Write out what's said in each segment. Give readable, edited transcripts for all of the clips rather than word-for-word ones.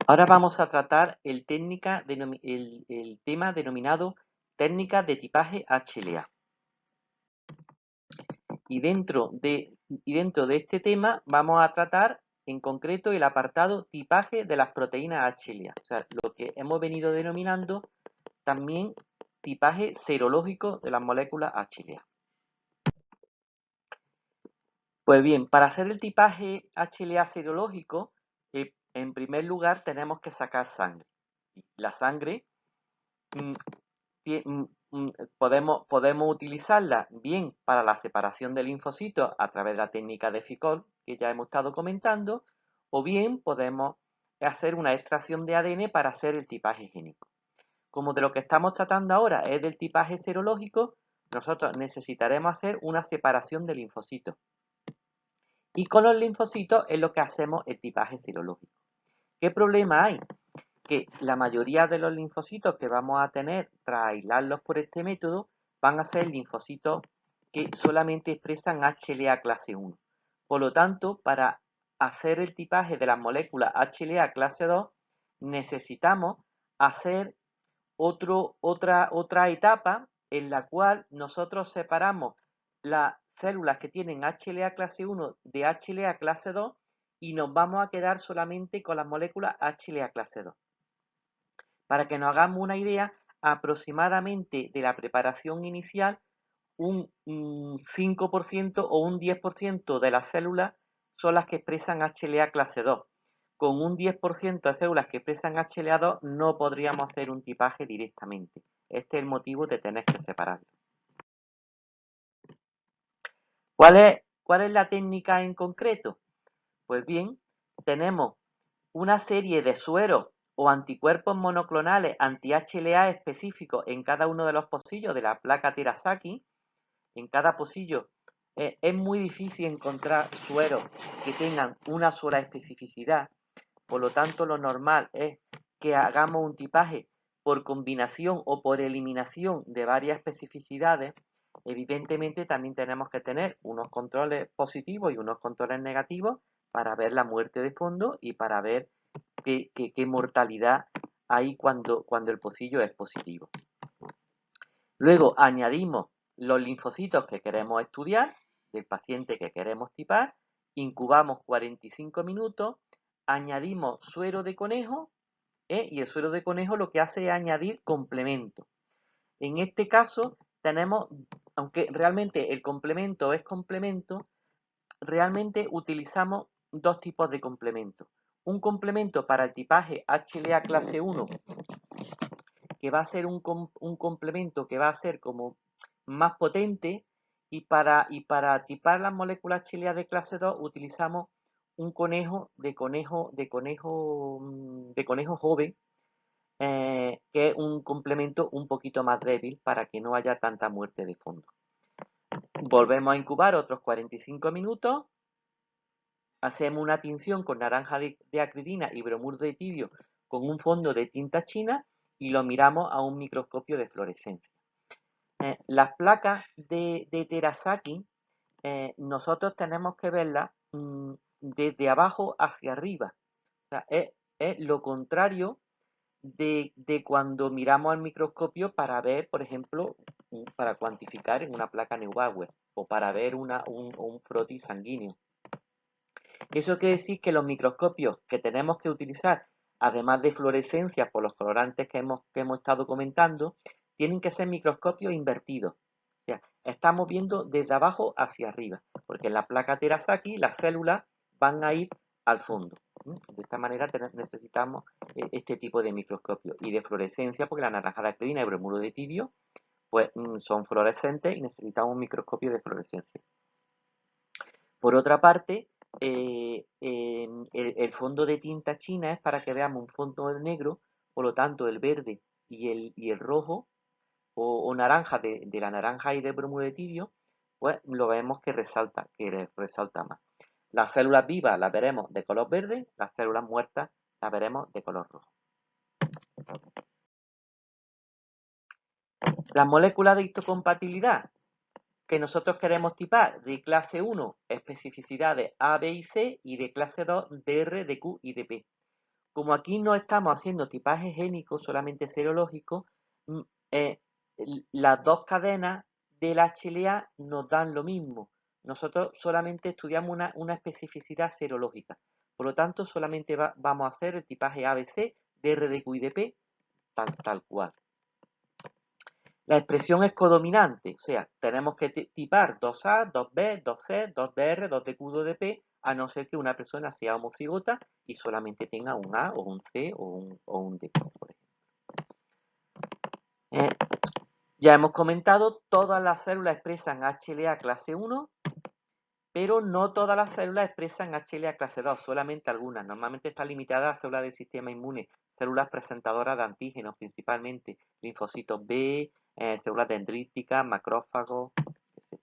Ahora vamos a tratar el tema denominado técnicas de tipaje HLA. Y dentro de este tema vamos a tratar en concreto el apartado tipaje de las proteínas HLA. O sea, lo que hemos venido denominando también tipaje serológico de las moléculas HLA. Pues bien, para hacer el tipaje HLA serológico, en primer lugar tenemos que sacar sangre. La sangre podemos utilizarla bien para la separación de linfocitos a través de la técnica de Ficol, que ya hemos estado comentando, o bien podemos hacer una extracción de ADN para hacer el tipaje génico. Como de lo que estamos tratando ahora es del tipaje serológico, nosotros necesitaremos hacer una separación de linfocitos. Y con los linfocitos es lo que hacemos el tipaje serológico. ¿Qué problema hay? Que la mayoría de los linfocitos que vamos a tener tras aislarlos por este método van a ser linfocitos que solamente expresan HLA clase 1. Por lo tanto, para hacer el tipaje de las moléculas HLA clase 2, necesitamos hacer otra etapa en la cual nosotros separamos las células que tienen HLA clase 1 de HLA clase 2 y nos vamos a quedar solamente con las moléculas HLA clase 2. Para que nos hagamos una idea, aproximadamente de la preparación inicial, un 5% o un 10% de las células son las que expresan HLA clase 2. Con un 10% de células que expresan HLA2 no podríamos hacer un tipaje directamente. Este es el motivo de tener que separarlo. ¿Cuál es la técnica en concreto? Pues bien, tenemos una serie de sueros o anticuerpos monoclonales anti-HLA específicos en cada uno de los pocillos de la placa Terasaki. En cada pocillo es muy difícil encontrar sueros que tengan una sola especificidad. Por lo tanto, lo normal es que hagamos un tipaje por combinación o por eliminación de varias especificidades. Evidentemente, también tenemos que tener unos controles positivos y unos controles negativos para ver la muerte de fondo y para ver qué mortalidad hay cuando el pocillo es positivo. Luego añadimos los linfocitos que queremos estudiar, del paciente que queremos tipar, incubamos 45 minutos, añadimos suero de conejo, y el suero de conejo lo que hace es añadir complemento. En este caso tenemos, aunque realmente el complemento es complemento, realmente utilizamos dos tipos de complemento. Un complemento para el tipaje HLA clase 1, que va a ser un complemento que va a ser como más potente, y para tipar las moléculas HLA de clase 2 utilizamos un conejo joven, que es un complemento un poquito más débil para que no haya tanta muerte de fondo. Volvemos a incubar otros 45 minutos, hacemos una tinción con naranja de acridina y bromuro de tidio con un fondo de tinta china y lo miramos a un microscopio de fluorescencia. Las placas de Terasaki, nosotros tenemos que verlas desde abajo hacia arriba. O sea, es lo contrario de cuando miramos al microscopio para ver, por ejemplo, para cuantificar en una placa Neubauer o para ver un frotis sanguíneo. Eso quiere decir que los microscopios que tenemos que utilizar, además de fluorescencia por los colorantes que hemos estado comentando, tienen que ser microscopios invertidos. O sea, estamos viendo desde abajo hacia arriba, porque en la placa Terasaki las células van a ir al fondo. De esta manera necesitamos este tipo de microscopio y de fluorescencia, porque la naranja de acridina y el bromuro de tidio pues, son fluorescentes y necesitamos un microscopio de fluorescencia. Por otra parte, el fondo de tinta china es para que veamos un fondo negro, por lo tanto el verde y el rojo o naranja de la naranja y del bromuro de tidio, pues lo vemos que resalta más. Las células vivas las veremos de color verde, las células muertas las veremos de color rojo. Las moléculas de histocompatibilidad que nosotros queremos tipar: de clase 1, especificidades A, B y C, y de clase 2, DR, de Q y de P. como aquí no estamos haciendo tipaje génico, solamente serológico, las dos cadenas del HLA nos dan lo mismo. Nosotros solamente estudiamos una especificidad serológica. Por lo tanto, solamente vamos a hacer el tipaje ABC, DR de Q y de P, tal cual. La expresión es codominante, o sea, tenemos que tipar 2A, 2B, 2C, 2DR, 2DQ, 2DP, a no ser que una persona sea homocigota y solamente tenga un A o un C o un D, por ejemplo. Ya hemos comentado, todas las células expresan HLA clase 1, pero no todas las células expresan HLA clase 2, solamente algunas. Normalmente está limitada a células del sistema inmune, células presentadoras de antígenos, principalmente linfocitos B, células dendríticas, macrófagos, etc.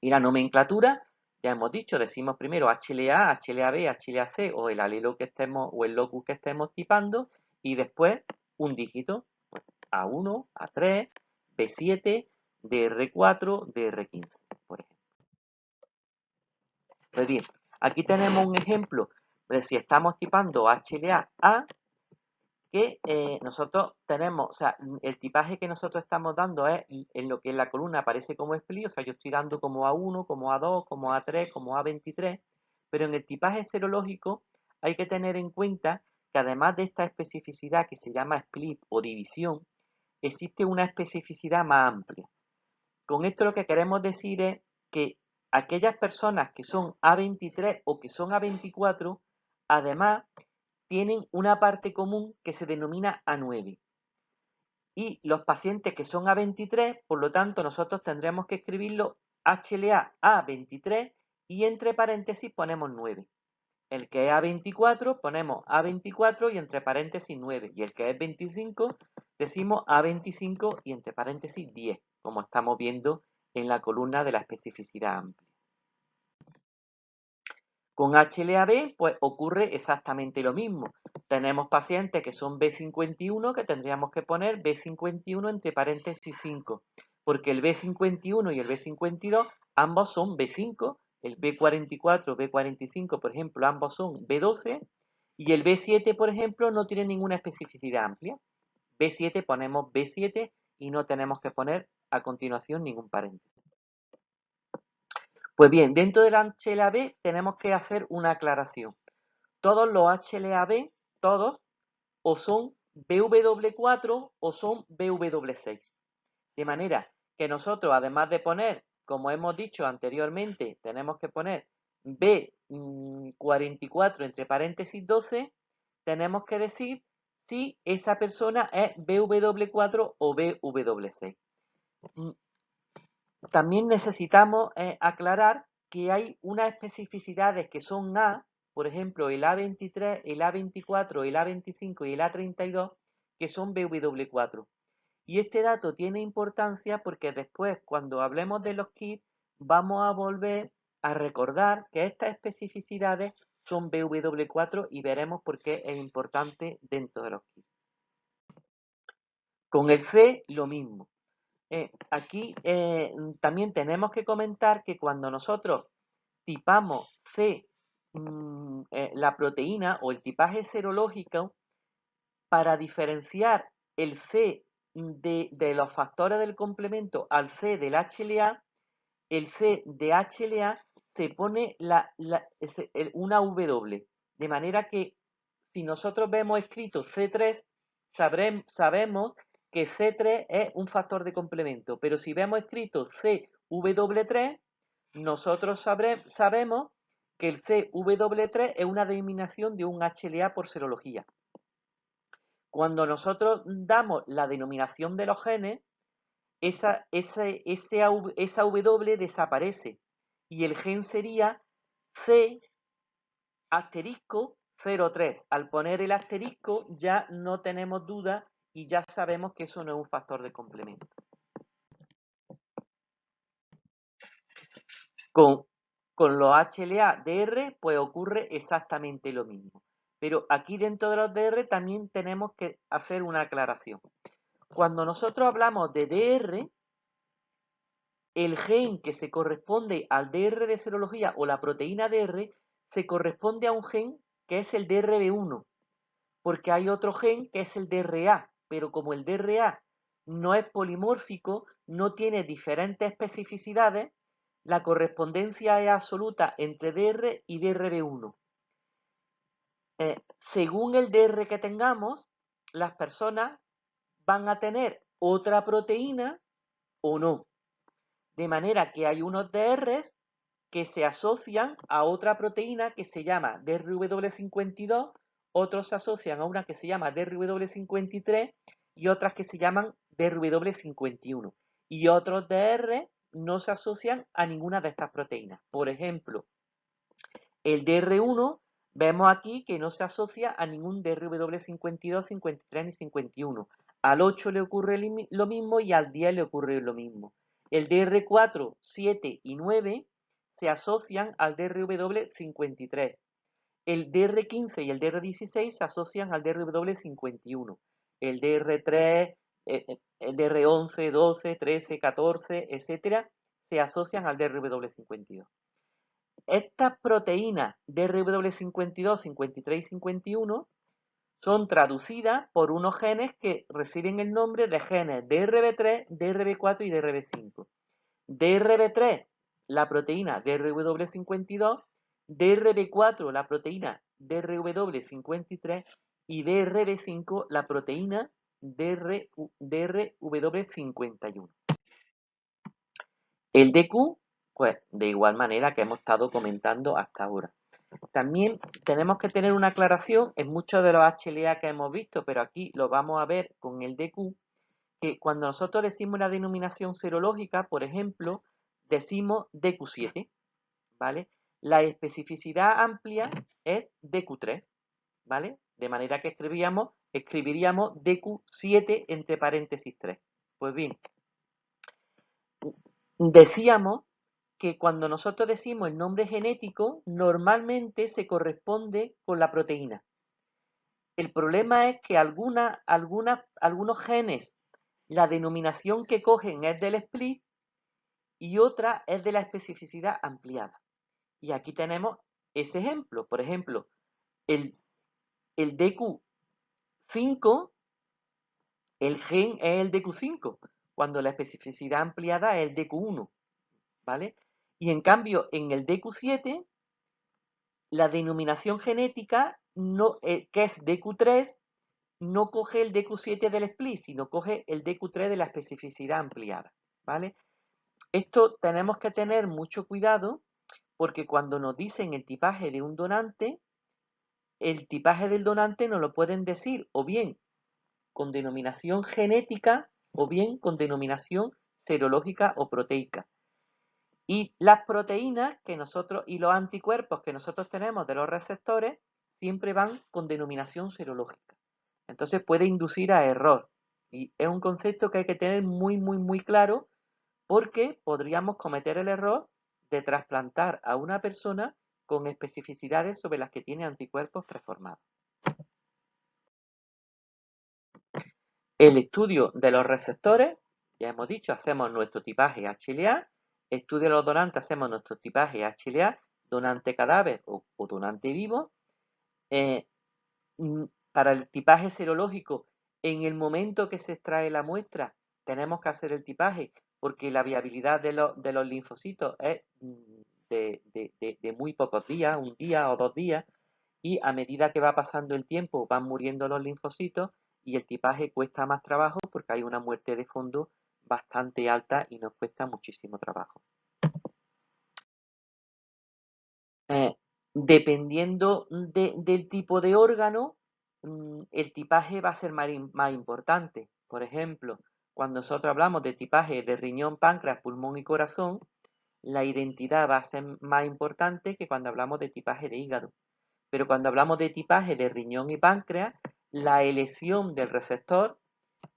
Y la nomenclatura, ya hemos dicho, decimos primero HLA, HLA-B, HLA-C o el alelo que estemos o el locus que estemos tipando y después un dígito, pues, A1, A3, B7, DR4, DR15, por ejemplo. Pues bien, aquí tenemos un ejemplo de si estamos tipando HLA-A, que nosotros tenemos, o sea, el tipaje que nosotros estamos dando es en lo que en la columna aparece como split, o sea, yo estoy dando como A1, como A2, como A3, como A23, pero en el tipaje serológico hay que tener en cuenta que además de esta especificidad que se llama split o división, existe una especificidad más amplia. Con esto lo que queremos decir es que aquellas personas que son A23 o que son A24, además tienen una parte común que se denomina A9. Y los pacientes que son A23, por lo tanto, nosotros tendremos que escribirlo HLA A23 y entre paréntesis ponemos 9. El que es A24 ponemos A24 y entre paréntesis 9. Y el que es 25 decimos A25 y entre paréntesis 10, como estamos viendo en la columna de la especificidad amplia. Con HLA-B, pues ocurre exactamente lo mismo. Tenemos pacientes que son B51 que tendríamos que poner B51 entre paréntesis 5, porque el B51 y el B52 ambos son B5, el B44, B45, por ejemplo, ambos son B12, y el B7, por ejemplo, no tiene ninguna especificidad amplia. B7 ponemos B7 y no tenemos que poner a continuación ningún paréntesis. Pues bien, dentro del HLA-B tenemos que hacer una aclaración. Todos los HLA-B, todos, o son BW4 o son BW6. De manera que nosotros, además de poner, como hemos dicho anteriormente, tenemos que poner B44 entre paréntesis 12, tenemos que decir si esa persona es BW4 o BW6. También necesitamos aclarar que hay unas especificidades que son A, por ejemplo, el A23, el A24, el A25 y el A32, que son BW4. Y este dato tiene importancia porque después, cuando hablemos de los kits, vamos a volver a recordar que estas especificidades son BW4 y veremos por qué es importante dentro de los kits. Con el C, lo mismo. Aquí también tenemos que comentar que cuando nosotros tipamos C, la proteína o el tipaje serológico, para diferenciar el C de los factores del complemento al C del HLA, el C de HLA se pone una W, de manera que si nosotros vemos escrito C3, sabemos que C3 es un factor de complemento, pero si vemos escrito CW3, nosotros sabemos que el CW3 es una denominación de un HLA por serología. Cuando nosotros damos la denominación de los genes, esa W desaparece y el gen sería C asterisco 03. Al poner el asterisco ya no tenemos duda y ya sabemos que eso no es un factor de complemento. Con los HLA-DR pues ocurre exactamente lo mismo. Pero aquí dentro de los DR también tenemos que hacer una aclaración. Cuando nosotros hablamos de DR, el gen que se corresponde al DR de serología o la proteína DR se corresponde a un gen que es el DRB1, porque hay otro gen que es el DRA, pero como el DRA no es polimórfico, no tiene diferentes especificidades, la correspondencia es absoluta entre DR y DRB1. Según el DR que tengamos, las personas van a tener otra proteína o no. De manera que hay unos DRs que se asocian a otra proteína que se llama DRW52, otros se asocian a una que se llama DRW53 y otras que se llaman DRW51. Y otros DR no se asocian a ninguna de estas proteínas. Por ejemplo, el DR1 vemos aquí que no se asocia a ningún DRW52, 53 ni 51. Al 8 le ocurre lo mismo y al 10 le ocurre lo mismo. El DR4, 7 y 9 se asocian al DRW53. El DR15 y el DR16 se asocian al DRW51. El DR3, el DR11, 12, 13, 14, etcétera, se asocian al DRW52. Estas proteínas DRW52, 53 y 51 son traducidas por unos genes que reciben el nombre de genes DRB3, DRB4 y DRB5. DRB3, la proteína DRW52, DRB4, la proteína DRW53 y DRB5, la proteína DRW51. El DQ, pues de igual manera que hemos estado comentando hasta ahora. También tenemos que tener una aclaración en muchos de los HLA que hemos visto, pero aquí lo vamos a ver con el DQ, que cuando nosotros decimos una denominación serológica, por ejemplo, decimos DQ7, ¿vale? La especificidad amplia es DQ3, ¿vale? De manera que escribiríamos DQ7 entre paréntesis 3. Pues bien, decíamos que cuando nosotros decimos el nombre genético, normalmente se corresponde con la proteína. El problema es que algunos genes, la denominación que cogen es del split y otra es de la especificidad ampliada. Y aquí tenemos ese ejemplo. Por ejemplo, el DQ5, el gen es el DQ5, cuando la especificidad ampliada es el DQ1, ¿vale? Y en cambio, en el DQ7, la denominación genética, no, que es DQ3, no coge el DQ7 del split, sino coge el DQ3 de la especificidad ampliada, ¿vale? Esto tenemos que tener mucho cuidado porque cuando nos dicen el tipaje de un donante, el tipaje del donante nos lo pueden decir o bien con denominación genética o bien con denominación serológica o proteica. Y las proteínas que nosotros y los anticuerpos que nosotros tenemos de los receptores siempre van con denominación serológica. Entonces puede inducir a error. Y es un concepto que hay que tener muy, muy, muy claro porque podríamos cometer el error de trasplantar a una persona con especificidades sobre las que tiene anticuerpos preformados. El estudio de los receptores, ya hemos dicho, hacemos nuestro tipaje HLA, estudio de los donantes, hacemos nuestro tipaje HLA, donante cadáver o donante vivo. Para el tipaje serológico, en el momento que se extrae la muestra, tenemos que hacer el tipaje porque la viabilidad de los linfocitos es de muy pocos días, un día o 2 días, y a medida que va pasando el tiempo van muriendo los linfocitos y el tipaje cuesta más trabajo porque hay una muerte de fondo bastante alta y nos cuesta muchísimo trabajo. Dependiendo del tipo de órgano, el tipaje va a ser más importante. Por ejemplo, cuando nosotros hablamos de tipaje de riñón, páncreas, pulmón y corazón, la identidad va a ser más importante que cuando hablamos de tipaje de hígado. Pero cuando hablamos de tipaje de riñón y páncreas, la elección del receptor,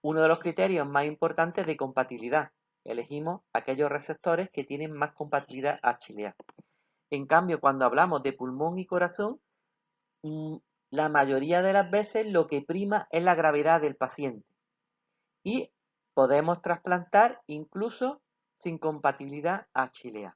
uno de los criterios más importantes de compatibilidad. Elegimos aquellos receptores que tienen más compatibilidad HLA. En cambio, cuando hablamos de pulmón y corazón, la mayoría de las veces lo que prima es la gravedad del paciente. Y podemos trasplantar incluso sin compatibilidad HLA.